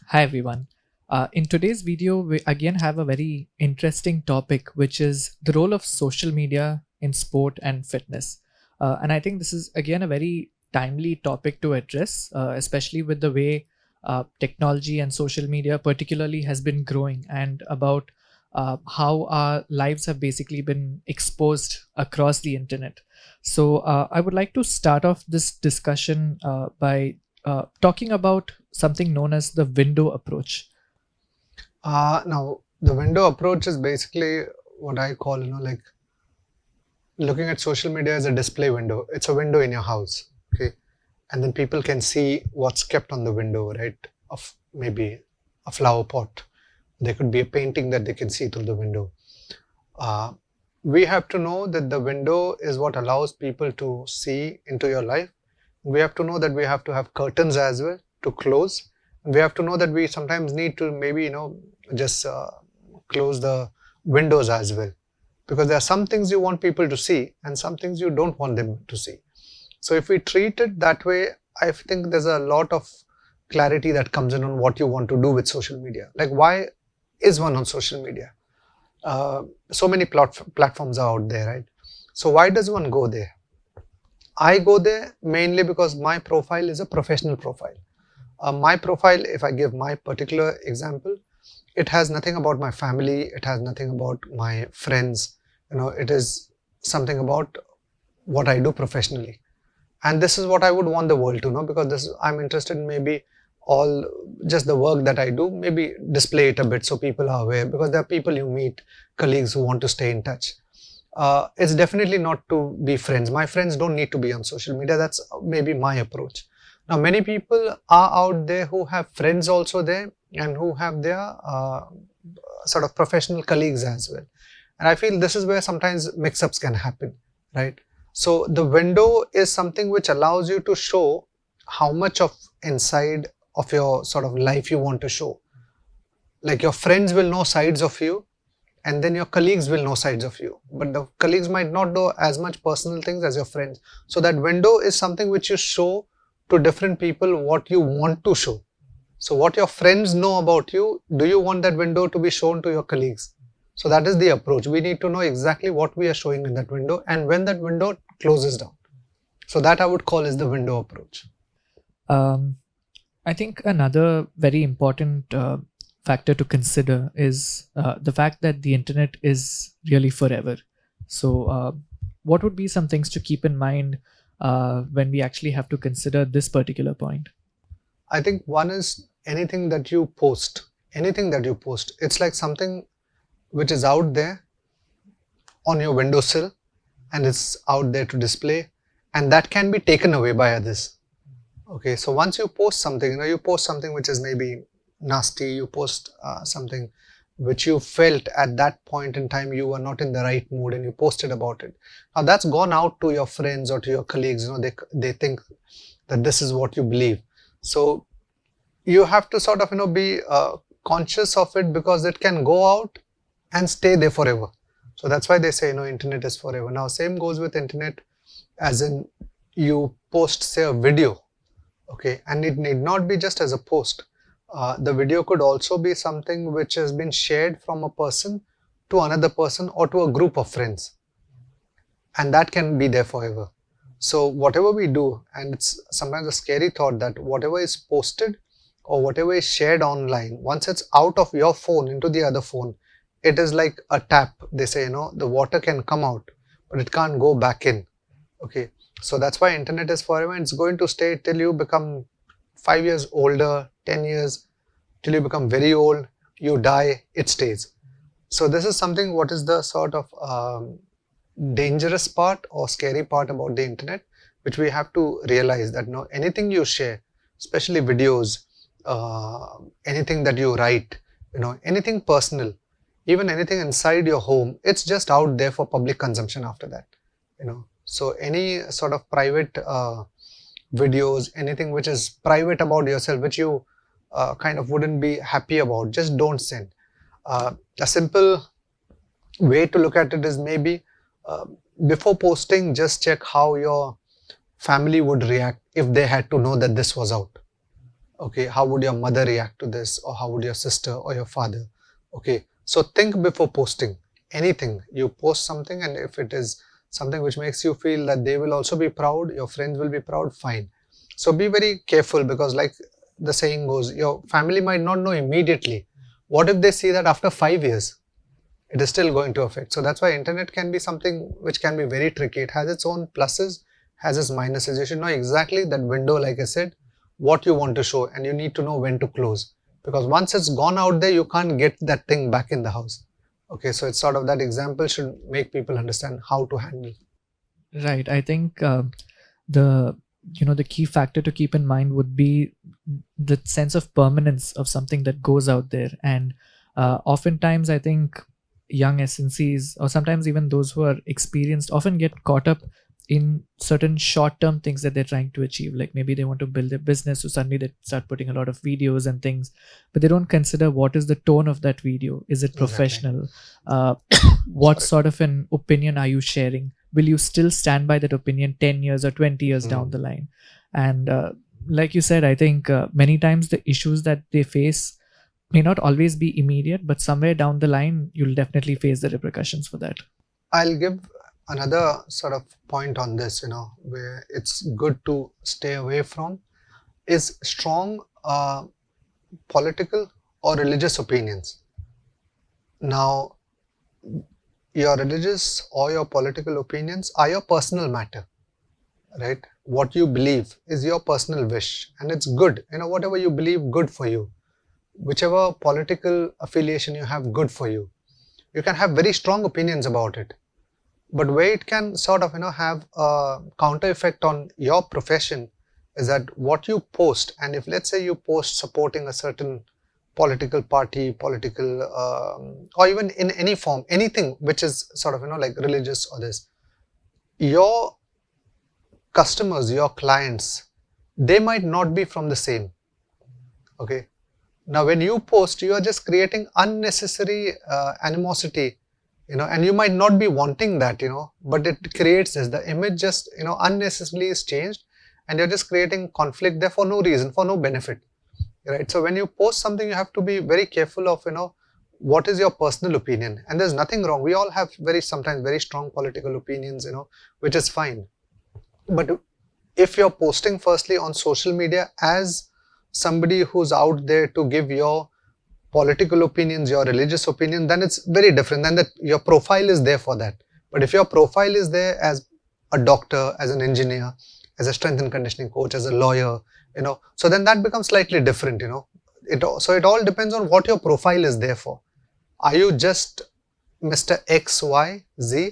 Hi everyone. In today's video, we again have a very interesting topic, which is the role of social media in sport and fitness. And I think this is again a very timely topic to address, especially with the way technology and social media, particularly, has been growing, and about how our lives have basically been exposed across the internet. So, I would like to start off this discussion by talking about something known as the window approach. Now, the window approach is basically what I call, like looking at social media as a display window. It's a window in your house, okay? And then people can see what's kept on the window, right? Of maybe a flower pot. There could be a painting that they can see through the window. Uh, we have to know that the window is what allows people to see into your life. We have to know that we have to have curtains as well to close. We have to know that we sometimes need to maybe, just close the windows as well. Because there are some things you want people to see and some things you don't want them to see. So if we treat it that way, I think there's a lot of clarity that comes in on what you want to do with social media. Like, why is one on social media? So many platforms are out there, right? So why does one go there? I go there mainly because my profile is a professional profile. My profile, if I give my particular example, it has nothing about my family, it has nothing about my friends, it is something about what I do professionally. And this is what I would want the world to know, because I'm interested in maybe all just the work that I do, maybe display it a bit so people are aware, because there are people you meet, colleagues who want to stay in touch. It's definitely not to be friends. My friends don't need to be on social media. That's maybe my approach. Now, many people are out there who have friends also there and who have their sort of professional colleagues as well. And I feel this is where sometimes mix-ups can happen, right? So the window is something which allows you to show how much of inside of your sort of life you want to show. Like, your friends will know sides of you, and then your colleagues will know sides of you, but the colleagues might not know as much personal things as your friends. So that window is something which you show to different people what you want to show. So what your friends know about you, do you want that window to be shown to your colleagues? So that is the approach. We need to know exactly what we are showing in that window and when that window closes down. So that I would call is the window approach. Um, I think another very important factor to consider is the fact that the internet is really forever. So, what would be some things to keep in mind when we actually have to consider this particular point? I think one is anything that you post, it's like something which is out there on your windowsill and it's out there to display, and that can be taken away by others. Okay, so once you post something, you post something which is maybe nasty, you post something which you felt at that point in time you were not in the right mood and you posted about it. Now that's gone out to your friends or to your colleagues, they think that this is what you believe. So you have to sort of, be conscious of it, because it can go out and stay there forever. So that's why they say, internet is forever. Now, same goes with internet, as in you post, say, a video, okay, and it need not be just as a post. The video could also be something which has been shared from a person to another person or to a group of friends, and that can be there forever. So whatever we do, and it's sometimes a scary thought that whatever is posted or whatever is shared online, once it's out of your phone into the other phone, it is like a tap. They say, the water can come out, but it can't go back in. Okay, so that's why internet is forever. It's going to stay till you become 5 years older, 10 years, till you become very old, you die, it stays. So this is something, what is the sort of dangerous part or scary part about the internet, which we have to realize that anything you share, especially videos, anything that you write, anything personal, even anything inside your home, it's just out there for public consumption after that. So any sort of private videos, anything which is private about yourself, which you kind of wouldn't be happy about, just don't send. A simple way to look at it is maybe before posting, just check how your family would react if they had to know that this was out. Okay, how would your mother react to this, or how would your sister or your father? Okay, so think before posting anything. You post something, and if it is something which makes you feel that they will also be proud, your friends will be proud, fine. So be very careful, because like the saying goes, your family might not know immediately. What if they see that after 5 years? It is still going to affect. So that's why internet can be something which can be very tricky. It has its own pluses, has its minuses. You should know exactly that window, like I said, what you want to show, and you need to know when to close, because once it's gone out there, you can't get that thing back in the house. Okay, so it's sort of that example should make people understand how to handle. Right. I think the the key factor to keep in mind would be the sense of permanence of something that goes out there. And oftentimes, I think young SNCs, or sometimes even those who are experienced, often get caught up in certain short-term things that they're trying to achieve. Like maybe they want to build their business, so suddenly they start putting a lot of videos and things, but they don't consider what is the tone of that video. Is it Exactly. professional? Uh, what Sorry. sort of an opinion are you sharing? Will you still stand by that opinion 10 years or 20 years down Mm, the line? And like you said, I think many times the issues that they face may not always be immediate, but somewhere down the line, you'll definitely face the repercussions for that. I'll give another sort of point on this, where it's good to stay away from is strong political or religious opinions. Now, your religious or your political opinions are your personal matter, right? What you believe is your personal wish, and it's good. Whatever you believe, good for you. Whichever political affiliation you have, good for you. You can have very strong opinions about it. But where it can sort of, have a counter effect on your profession is that what you post, and if let's say you post supporting a certain political party, political, or even in any form, anything which is sort of, like religious or this, your customers, your clients, they might not be from the same. Okay. Now, when you post, you are just creating unnecessary animosity, and you might not be wanting that, but it creates this. The image just, unnecessarily is changed, and you're just creating conflict there for no reason, for no benefit, right? So when you post something, you have to be very careful of, what is your personal opinion, and there's nothing wrong. We all have sometimes very strong political opinions, which is fine. But if you're posting firstly on social media as somebody who's out there to give your political opinions, your religious opinion, then it's very different. Then that your profile is there for that. But if your profile is there as a doctor, as an engineer, as a strength and conditioning coach, as a lawyer, so then that becomes slightly different. So it all depends on what your profile is there for. Are you just Mr. X, Y, Z,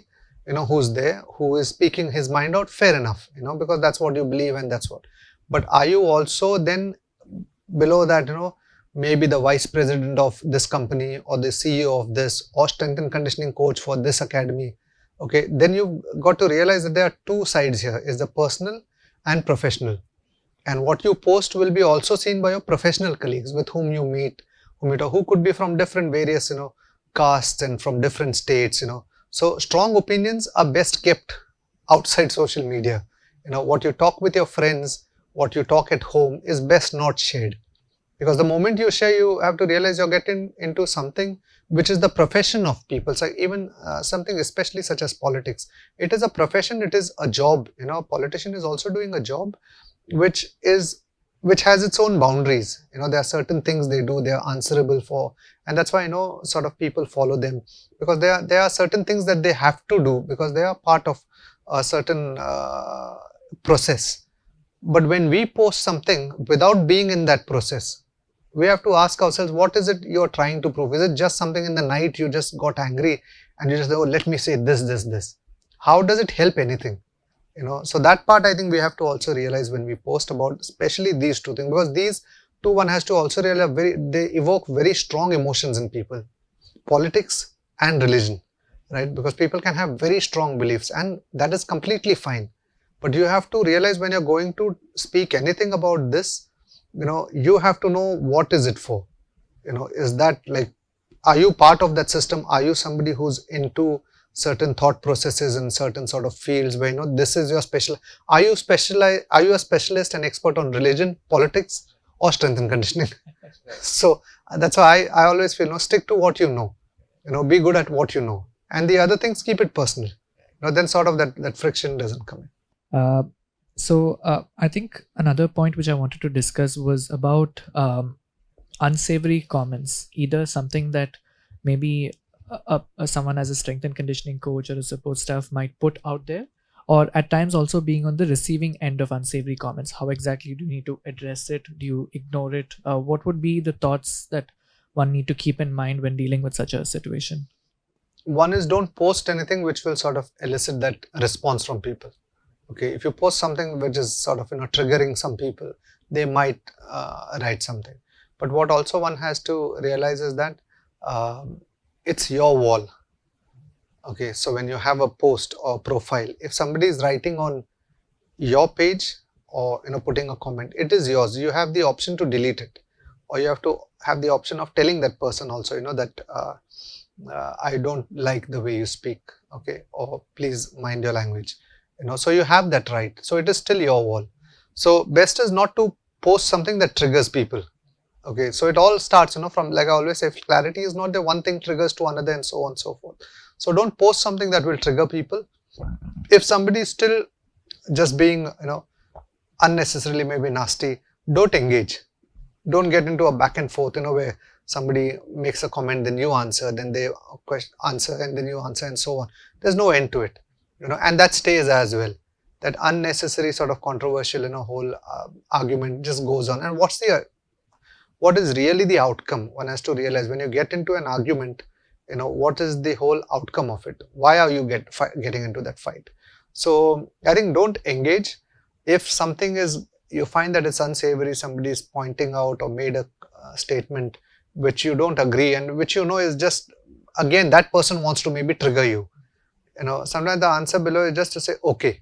who's there, who is speaking his mind out? Fair enough, because that's what you believe, and that's what. But are you also then below that, maybe the vice president of this company, or the CEO of this, or strength and conditioning coach for this academy? Okay, then you've got to realize that there are two sides here, is the personal and professional. And what you post will be also seen by your professional colleagues with whom you meet, who could be from different various, castes and from different states, So strong opinions are best kept outside social media. What you talk with your friends, what you talk at home is best not shared. Because the moment you share, you have to realize you're getting into something which is the profession of people. So even something especially such as politics, it is a profession, it is a job. A politician is also doing a job which is which has its own boundaries. There are certain things they do, they are answerable for, and that's why sort of people follow them, because there are certain things that they have to do because they are part of a certain process. But when we post something without being in that process, we have to ask ourselves, what is it you're trying to prove? Is it just something in the night you just got angry and you just, oh, let me say this? How does it help anything? So that part I think we have to also realize when we post about especially these two things, because these two, one has to also realize they evoke very strong emotions in people: politics and religion, right? Because people can have very strong beliefs, and that is completely fine. But you have to realize when you're going to speak anything about this, you have to know what is it for. Is that like, are you part of that system? Are you somebody who's into certain thought processes in certain sort of fields where this is your special? Are you a specialist and expert on religion, politics, or strength and conditioning. So that's why I always feel, stick to what you know. Be good at what you know, and the other things keep it personal. Then sort of that friction doesn't come in. I think another point which I wanted to discuss was about unsavory comments, either something that maybe someone as a strength and conditioning coach or a support staff might put out there, or at times also being on the receiving end of unsavory comments. How exactly do you need to address it? Do you ignore it? What would be the thoughts that one need to keep in mind when dealing with such a situation? One is, don't post anything which will sort of elicit that response from people. Okay, if you post something which is sort of triggering some people, they might write something. But what also one has to realize is that it's your wall. Okay, so when you have a post or profile, if somebody is writing on your page or putting a comment, it is yours. You have the option to delete it, or you have to have the option of telling that person also that I don't like the way you speak, okay, or please mind your language. So you have that right. So it is still your wall. So best is not to post something that triggers people. Okay, so it all starts from, like I always say, clarity is not the one thing triggers to another, and so on and so forth. So don't post something that will trigger people. If somebody is still just being unnecessarily maybe nasty, don't engage. Don't get into a back and forth where somebody makes a comment, then you answer, then they answer, and then you answer, and so on. There's no end to it. And that stays as well. That unnecessary sort of controversial whole argument just goes on. And what is really the outcome? One has to realize, when you get into an argument, what is the whole outcome of it? Why are you getting into that fight? So I think don't engage. If something is, you find that it's unsavory, somebody is pointing out or made a statement which you don't agree, and which is just, again, that person wants to maybe trigger you. Sometimes the answer below is just to say okay.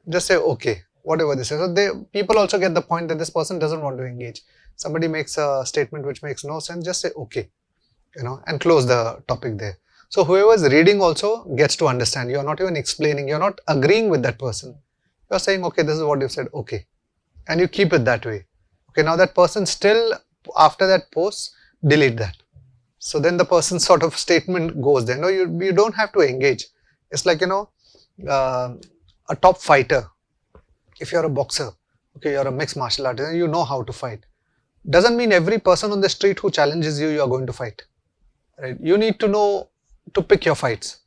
Just say okay, whatever this is. So people also get the point that this person doesn't want to engage. Somebody makes a statement which makes no sense, just say okay, and close the topic there. So whoever is reading also gets to understand. You're not even explaining, you're not agreeing with that person. You're saying, okay, this is what you said, okay. And you keep it that way. Okay, now that person still, after that post, delete that. So then the person's sort of statement goes there. No, you don't have to engage. It's like, a top fighter. If you're a boxer, okay, you're a mixed martial artist, you know how to fight. Doesn't mean every person on the street who challenges you, you're going to fight. Right? You need to know to pick your fights.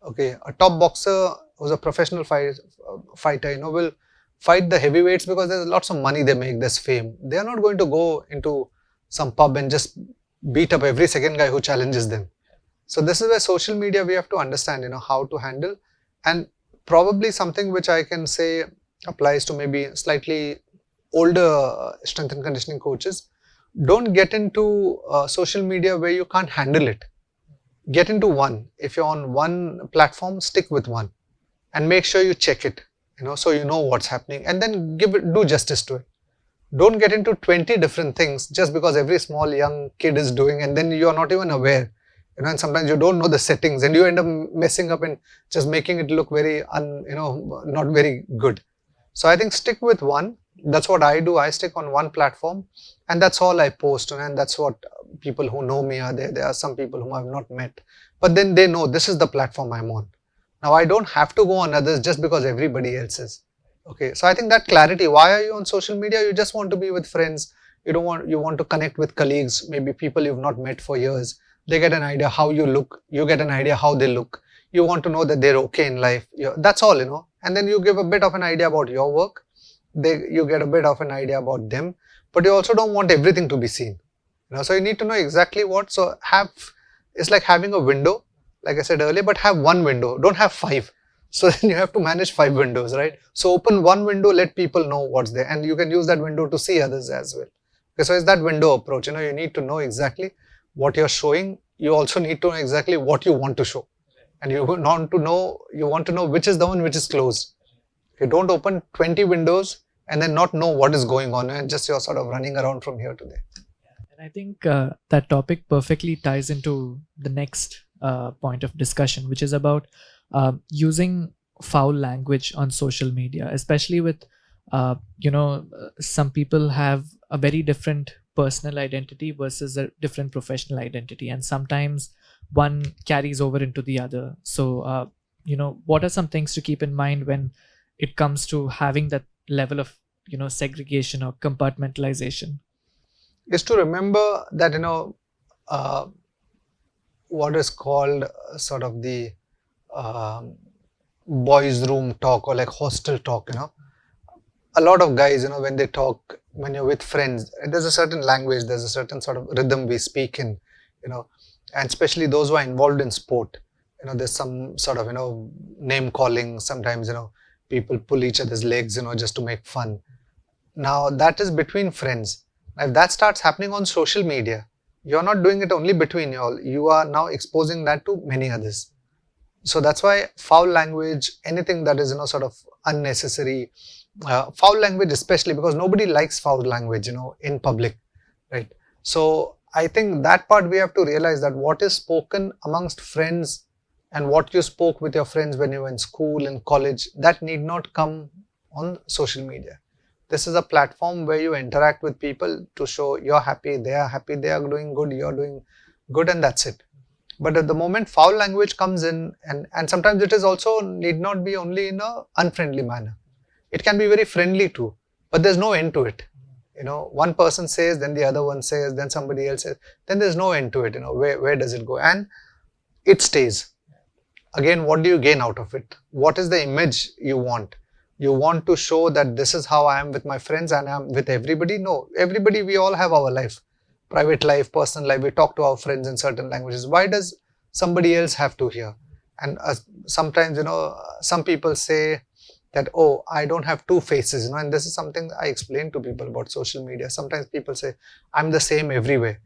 Okay, a top boxer who's a professional fighter, will fight the heavyweights because there's lots of money they make, there's fame. They are not going to go into some pub and just beat up every second guy who challenges them. So this is where social media, we have to understand, how to handle. And probably something which I can say applies to maybe slightly older strength and conditioning coaches. Don't get into social media where you can't handle it. Get into one. If you're on one platform, stick with one, and make sure you check it, so you know what's happening, and then do justice to it. Don't get into 20 different things just because every small young kid is doing, and then you're not even aware, and sometimes you don't know the settings, and you end up messing up and just making it look very not very good. So I think stick with one. That's what I do. I stick on one platform, and that's all I post, and that's what people who know me are there. There are some people whom I've not met, but then they know this is the platform I'm on. Now I don't have to go on others just because everybody else is. Okay, so I think that clarity. Why are you on social media? You just want to be with friends. You want to connect with colleagues, maybe people you've not met for years. They get an idea how you look. You get an idea how they look. You want to know that they're okay in life. That's all, and then you give a bit of an idea about your work. You get a bit of an idea about them, but you also don't want everything to be seen. So you need to know exactly what. So it's like having a window, like I said earlier, but have one window. Don't have 5. So then you have to manage 5 windows, right? So open one window, let people know what's there, and you can use that window to see others as well. Okay, so it's that window approach. You need to know exactly what you're showing. You also need to know exactly what you want to show, and you want to know which is the one which is closed. You don't open 20 windows and then not know what is going on, and just you're sort of running around from here to there. And I think that topic perfectly ties into the next point of discussion, which is about using foul language on social media, especially with some people have a very different personal identity versus a different professional identity, and sometimes one carries over into the other. So what are some things to keep in mind when it comes to having that level of segregation or compartmentalization? Is to remember that uh, what is called sort of the um, boys room talk, or like hostel talk. A lot of guys, when they talk, when you're with friends, there's a certain language, there's a certain sort of rhythm we speak in, you know and especially those who are involved in sport, there's some sort of name calling sometimes. People pull each other's legs, just to make fun. Now that is between friends. Now, if that starts happening on social media, you're not doing it only between you all, you are now exposing that to many others. So that's why foul language, anything that is sort of unnecessary, foul language especially, because nobody likes foul language in public, right? So I think that part we have to realize, that what is spoken amongst friends and what you spoke with your friends when you were in school and college, that need not come on social media. This is a platform where you interact with people to show you're happy, they are happy, they are doing good, you're doing good, and that's it. But at the moment foul language comes in, and sometimes it is also need not be only in a unfriendly manner. It can be very friendly too, but there's no end to it. One person says, then the other one says, then somebody else says, then there's no end to it. Where does it go? And it stays. Again, what do you gain out of it? What is the image you want? You want to show that this is how I am with my friends and I'm with everybody? No, everybody, we all have our life, private life, personal life. We talk to our friends in certain languages. Why does somebody else have to hear? And sometimes, some people say that, oh, I don't have two faces, and this is something I explain to people about social media. Sometimes people say, I'm the same everywhere.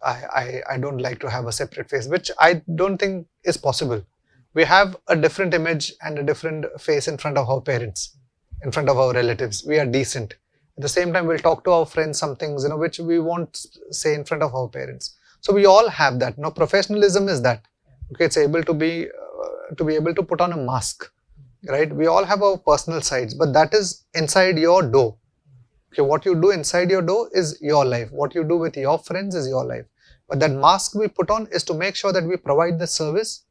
I don't like to have a separate face, which I don't think is possible. We have a different image and a different face in front of our parents, in front of our relatives. We are decent. At the same time, we'll talk to our friends some things, which we won't say in front of our parents. So we all have that. Professionalism is that. Okay, it's able to be able to put on a mask, right? We all have our personal sides, but that is inside your door. Okay, what you do inside your door is your life. What you do with your friends is your life. But that mask we put on is to make sure that we provide the service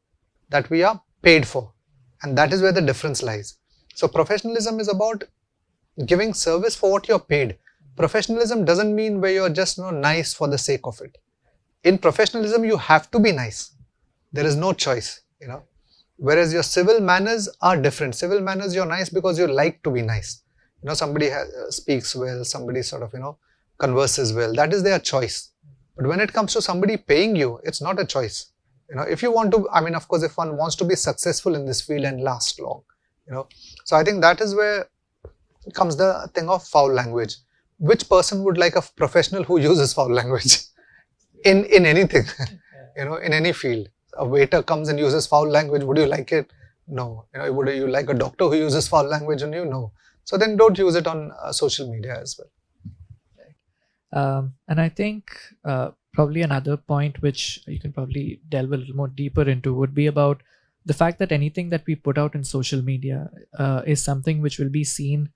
that we are paid for. And that is where the difference lies. So professionalism is about giving service for what you're paid. Professionalism doesn't mean where you're just nice for the sake of it. In professionalism, you have to be nice. There is no choice, Whereas your civil manners are different. Civil manners, you're nice because you like to be nice. Somebody speaks well, somebody sort of, converses well. That is their choice. But when it comes to somebody paying you, it's not a choice. If you want to, of course, if one wants to be successful in this field and last long, So I think that is where comes the thing of foul language. Which person would like a professional who uses foul language in anything, in any field? A waiter comes and uses foul language. Would you like it? No. Would you like a doctor who uses foul language on you? No. So then don't use it on social media as well. And I think probably another point which you can probably delve a little more deeper into would be about the fact that anything that we put out in social media is something which will be seen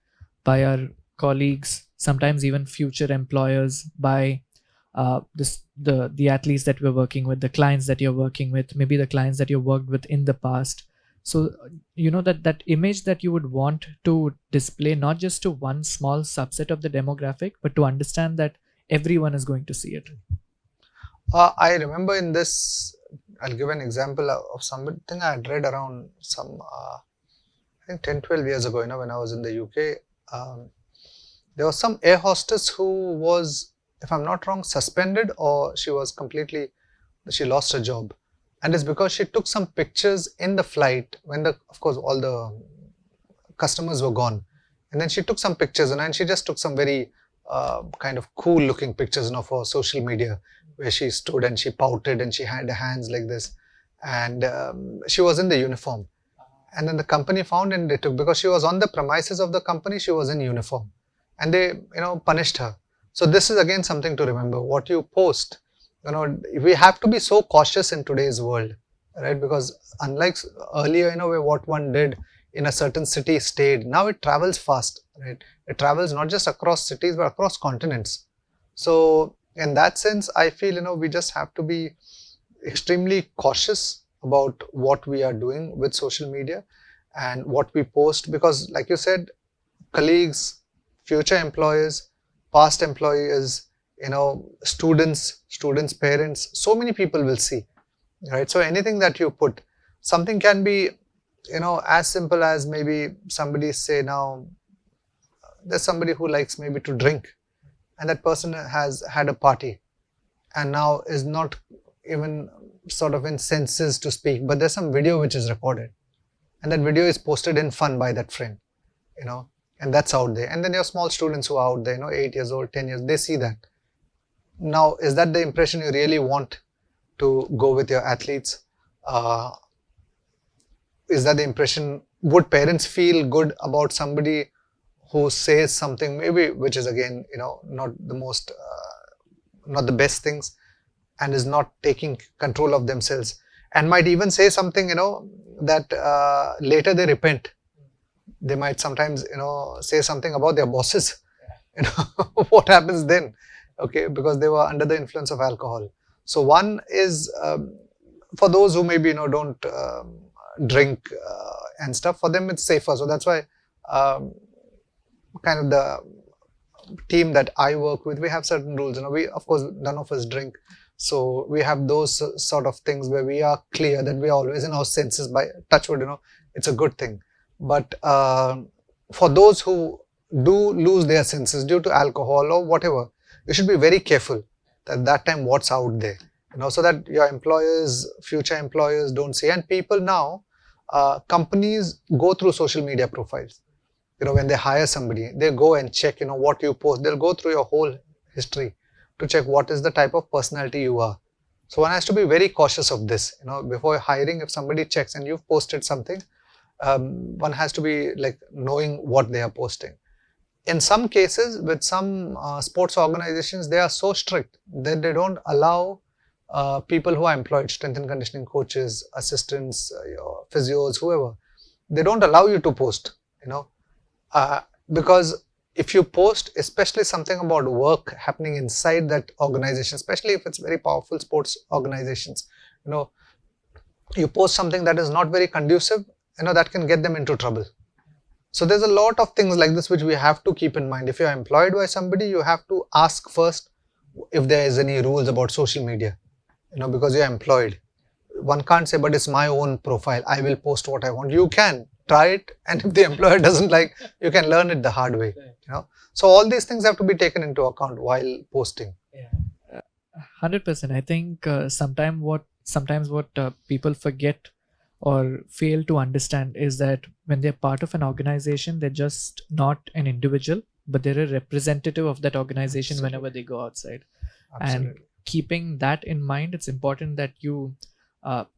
by our colleagues, sometimes even future employers, by the athletes that we're working with, the clients that you're working with, maybe the clients that you worked with in the past. So that image that you would want to display, not just to one small subset of the demographic, but to understand that everyone is going to see it. I remember in this, I'll give an example of something I had read around some, I think 10, 12 years ago, when I was in the UK. There was some air hostess who was, if I'm not wrong, suspended, or she lost her job. And it's because she took some pictures in the flight when of course, all the customers were gone. And then she took some pictures, and she just took some very kind of cool looking pictures, for social media, where she stood and she pouted and she had her hands like this. And she was in the uniform. And then the company found, and they took, because she was on the premises of the company, she was in uniform. And they, punished her. So this is again something to remember. What you post, we have to be so cautious in today's world, right? Because unlike earlier, where what one did, in a certain city stayed. Now it travels fast, right? It travels not just across cities but across continents. So in that sense, I feel, we just have to be extremely cautious about what we are doing with social media and what we post, because like you said, colleagues, future employers, past employers, students, parents, so many people will see, right? So anything that you put, something can be, as simple as maybe somebody say, now there's somebody who likes maybe to drink, and that person has had a party and now is not even sort of in senses to speak, but there's some video which is recorded, and that video is posted in fun by that friend, and that's out there. And then your small students who are out there, 8 years old, 10 years, they see that. Now, is that the impression you really want to go with your athletes? Is that the impression? Would parents feel good about somebody who says something maybe which is, again, not the most, not the best things, and is not taking control of themselves, and might even say something, that later they repent. They might sometimes, say something about their bosses. What happens then? Okay, because they were under the influence of alcohol. So one is, for those who maybe, don't drink and stuff, for them it's safer. So that's why kind of the team that I work with, we have certain rules. We, of course, none of us drink. So we have those sort of things where we are clear that we are always in our senses. By touch wood, it's a good thing. But for those who do lose their senses due to alcohol or whatever, you should be very careful that time what's out there, so that your employers, future employers don't see. And people now, companies go through social media profiles. When they hire somebody, they go and check, what you post. They'll go through your whole history to check what is the type of personality you are. So one has to be very cautious of this. Before hiring, if somebody checks and you've posted something, one has to be like knowing what they are posting. In some cases, with some sports organizations, they are so strict that they don't allow people who are employed, strength and conditioning coaches, assistants, physios, whoever, they don't allow you to post, because if you post, especially something about work happening inside that organization, especially if it's very powerful sports organizations, you post something that is not very conducive, that can get them into trouble. So there's a lot of things like this which we have to keep in mind. If you're employed by somebody, you have to ask first if there is any rules about social media, because you're employed. One can't say, but it's my own profile, I will post what I want. You can try it, and if the employer doesn't like, you can learn it the hard way. So all these things have to be taken into account while posting. 100%. I think sometimes what people forget or fail to understand is that when they're part of an organization, they're just not an individual, but they're a representative of that organization. Absolutely. Whenever they go outside. Absolutely. And keeping that in mind, it's important that you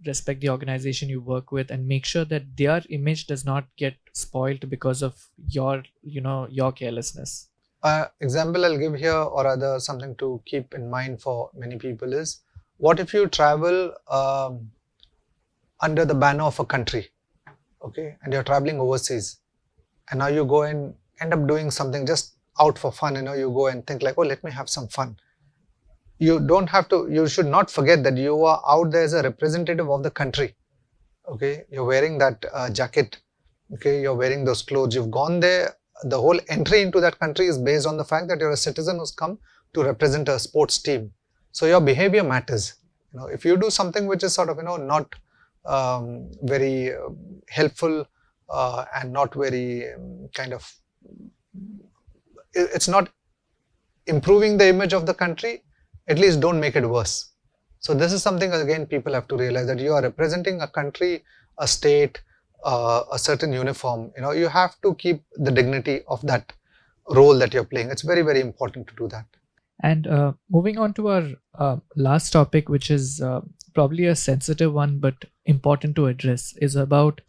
respect the organization you work with and make sure that their image does not get spoiled because of your carelessness. Example I'll give here, or rather something to keep in mind for many people, is what if you travel under the banner of a country, okay, and you're traveling overseas, and now you go and end up doing something just out for fun. You go and think like, oh, let me have some fun. You don't have to, you should not forget that you are out there as a representative of the country. Okay, you're wearing that jacket, okay, you're wearing those clothes, you've gone there. The whole entry into that country is based on the fact that you're a citizen who's come to represent a sports team. So your behavior matters. If you do something which is sort of, not very helpful and not very kind of, it's not improving the image of the country, at least don't make it worse. So this is something, again, people have to realize, that you are representing a country, a state, a certain uniform. You have to keep the dignity of that role that you're playing. It's very, very important to do that. And moving on to our last topic, which is probably a sensitive one but important to address, is about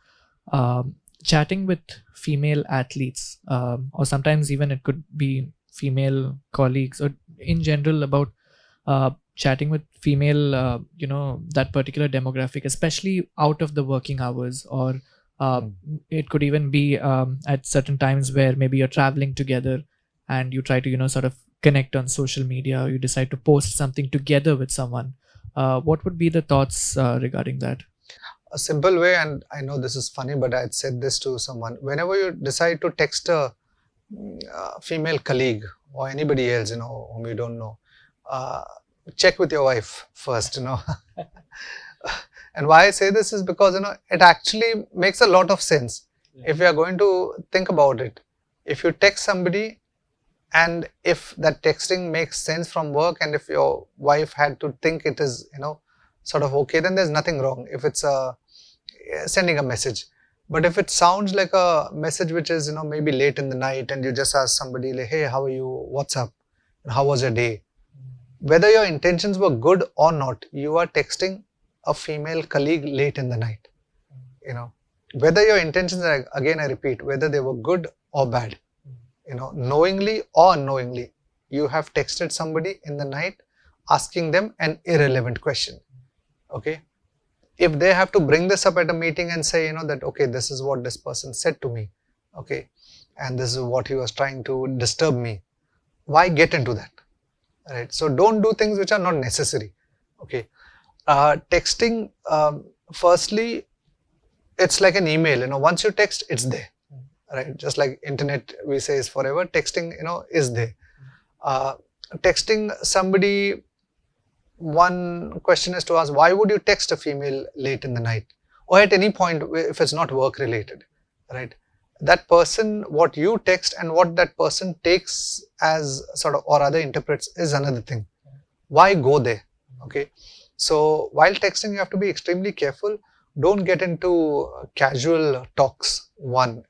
chatting with female athletes, or sometimes even it could be female colleagues, or in general about chatting with female, that particular demographic, especially out of the working hours, or It could even be at certain times where maybe you're traveling together and you try to sort of connect on social media, or you decide to post something together with someone. What would be the thoughts regarding that? A simple way, and I know this is funny, but I had said this to someone. Whenever you decide to text a female colleague or anybody else, whom you don't know, uh, check with your wife first, And why I say this is because, it actually makes a lot of sense. If you are going to think about it, if you text somebody and if that texting makes sense from work, and if your wife had to think it is, sort of okay, then there's nothing wrong if it's sending a message. But if it sounds like a message which is, maybe late in the night, and you just ask somebody like, hey, how are you? What's up? How was your day? Whether your intentions were good or not, you are texting a female colleague late in the night. Whether your intentions are, again I repeat, whether they were good or bad, knowingly or unknowingly, you have texted somebody in the night asking them an irrelevant question. Okay, if they have to bring this up at a meeting and say, that okay, this is what this person said to me, okay, and this is what he was trying to disturb me, why get into that? Right? So don't do things which are not necessary. Okay, texting, firstly, it's like an email. Once you text, it's there. Right? Just like internet, we say, is forever. Texting, is there. Texting somebody, one question is to ask, why would you text a female late in the night or at any point if it's not work related, right? That person, what you text and what that person takes as sort of or rather interprets is another thing. Why go there? Okay, so while texting, you have to be extremely careful. Don't get into casual talks. One,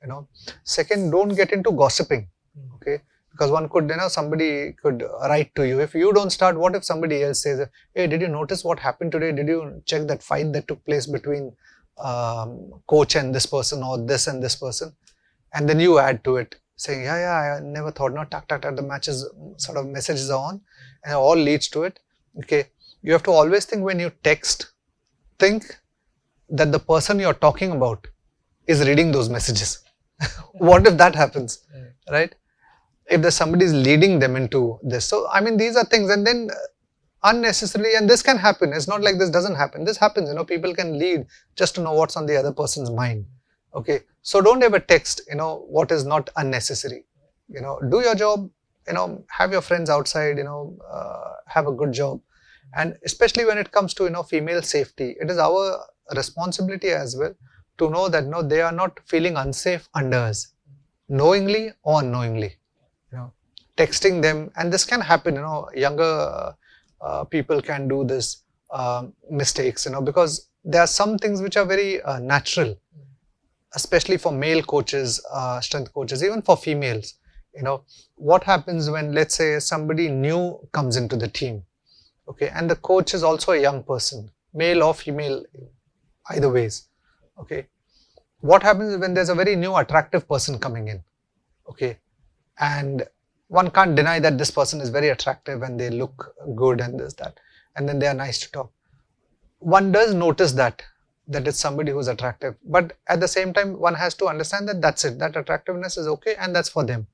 second, don't get into gossiping. Okay, because one could, somebody could write to you. If you don't start, what if somebody else says, hey, did you notice what happened today? Did you check that fight that took place between coach and this person, or this and this person? And then you add to it saying, yeah, I never thought, the matches sort of messages are on, and it all leads to it. Okay, you have to always think when you text, think that the person you're talking about is reading those messages. What if that happens, right? If there's somebody is leading them into this. So, I mean, these are things, and then unnecessarily, and this can happen. It's not like this doesn't happen. This happens, people can lead just to know what's on the other person's mind. Okay, so don't ever text, what is not unnecessary. Do your job, have your friends outside, have a good job. And especially when it comes to, female safety, it is our responsibility as well to know that, they are not feeling unsafe under us, knowingly or unknowingly. Texting them, and this can happen, younger people can do this mistakes, because there are some things which are very natural, especially for male coaches, strength coaches, even for females. What happens when, let's say, somebody new comes into the team, okay, and the coach is also a young person, male or female, either ways. Okay, what happens when there's a very new attractive person coming in, okay, and one can't deny that this person is very attractive and they look good and this, that, and then they are nice to talk. One does notice that it's somebody who's attractive, but at the same time, one has to understand that that's it, that attractiveness is okay and that's for them.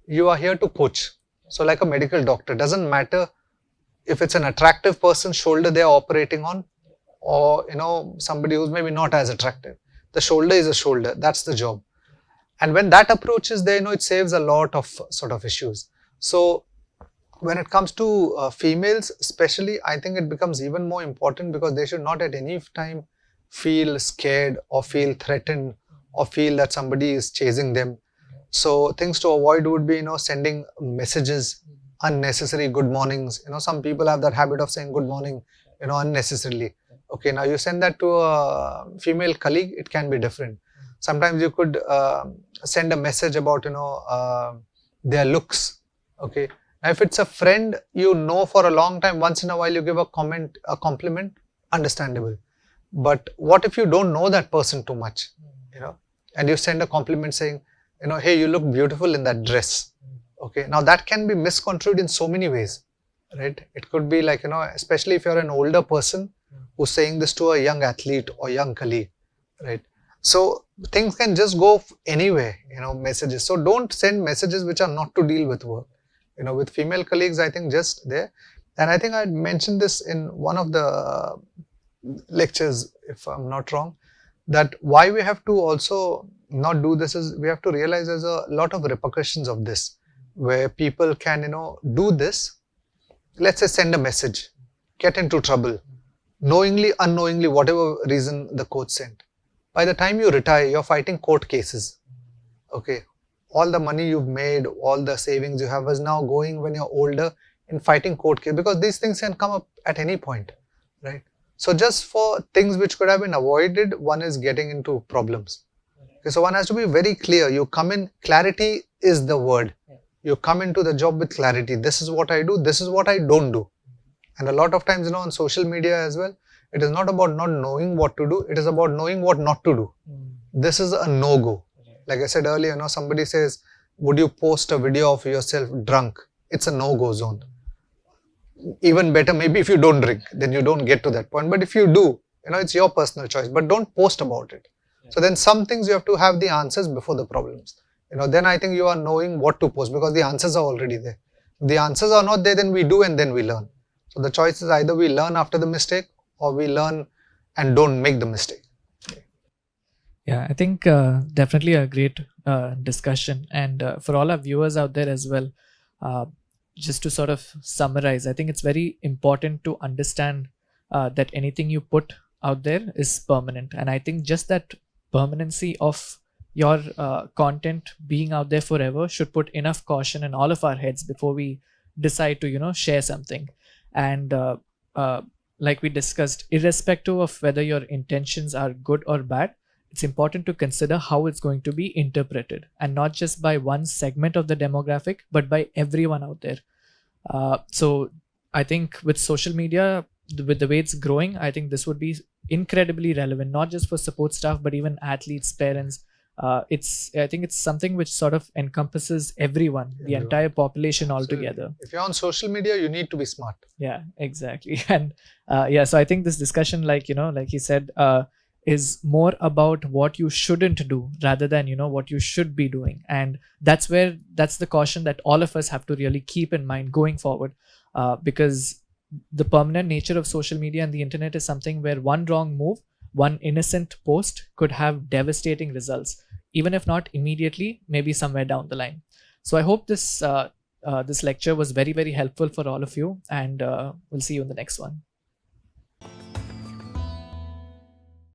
You are here to coach. So like a medical doctor, doesn't matter if it's an attractive person's shoulder they are operating on, or somebody who's maybe not as attractive. The shoulder is a shoulder, that's the job. And when that approach is there, it saves a lot of sort of issues. So when it comes to females especially, I think it becomes even more important, because they should not at any time feel scared or feel threatened or feel that somebody is chasing them. So things to avoid would be, sending messages, unnecessary good mornings. Some people have that habit of saying good morning, unnecessarily. Okay, now you send that to a female colleague, it can be different. Sometimes you could send a message about, their looks. Okay, now if it's a friend for a long time, once in a while you give a compliment, understandable. But what if you don't know that person too much, and you send a compliment saying, hey, you look beautiful in that dress. Okay, now that can be misconstrued in so many ways, right? It could be like, especially if you're an older person who's saying this to a young athlete or young colleague, right? So things can just go anywhere, messages. So don't send messages which are not to deal with work. With female colleagues, I think just there. And I think I mentioned this in one of the lectures, if I'm not wrong, that why we have to also not do this is we have to realize there's a lot of repercussions of this, where people can, do this. Let's say send a message, get into trouble, knowingly, unknowingly, whatever reason the coach sent. By the time you retire, you're fighting court cases. Okay. All the money you've made, all the savings you have is now going when you're older in fighting court cases, because these things can come up at any point, right? So just for things which could have been avoided, one is getting into problems. Okay, so one has to be very clear. You come in, clarity is the word. You come into the job with clarity. This is what I do, this is what I don't do. And a lot of times, on social media as well, it is not about not knowing what to do, it is about knowing what not to do. This is a no-go. Like I said earlier, somebody says, would you post a video of yourself drunk? It's a no-go zone. Even better, maybe if you don't drink, then you don't get to that point. But if you do, it's your personal choice, but don't post about it. So then some things you have to have the answers before the problems. Then I think you are knowing what to post, because the answers are already there. If the answers are not there, then we do and then we learn. So the choice is either we learn after the mistake or we learn and don't make the mistake. Yeah, I think definitely a great discussion. And for all our viewers out there as well, just to sort of summarize, I think it's very important to understand that anything you put out there is permanent. And I think just that permanency of your content being out there forever should put enough caution in all of our heads before we decide to, share something. And like we discussed, irrespective of whether your intentions are good or bad, it's important to consider how it's going to be interpreted, and not just by one segment of the demographic, but by everyone out there. So I think with social media, with the way it's growing, I think this would be incredibly relevant, not just for support staff, but even athletes, parents. I think it's something which sort of encompasses everyone, the entire population altogether. If you're on social media, you need to be smart. Yeah, exactly. And so I think this discussion, like he said, is more about what you shouldn't do rather than what you should be doing. And that's the caution that all of us have to really keep in mind going forward, because the permanent nature of social media and the internet is something where one wrong move, one innocent post could have devastating results, even if not immediately, maybe somewhere down the line. So I hope this lecture was very, very helpful for all of you, and we'll see you in the next one.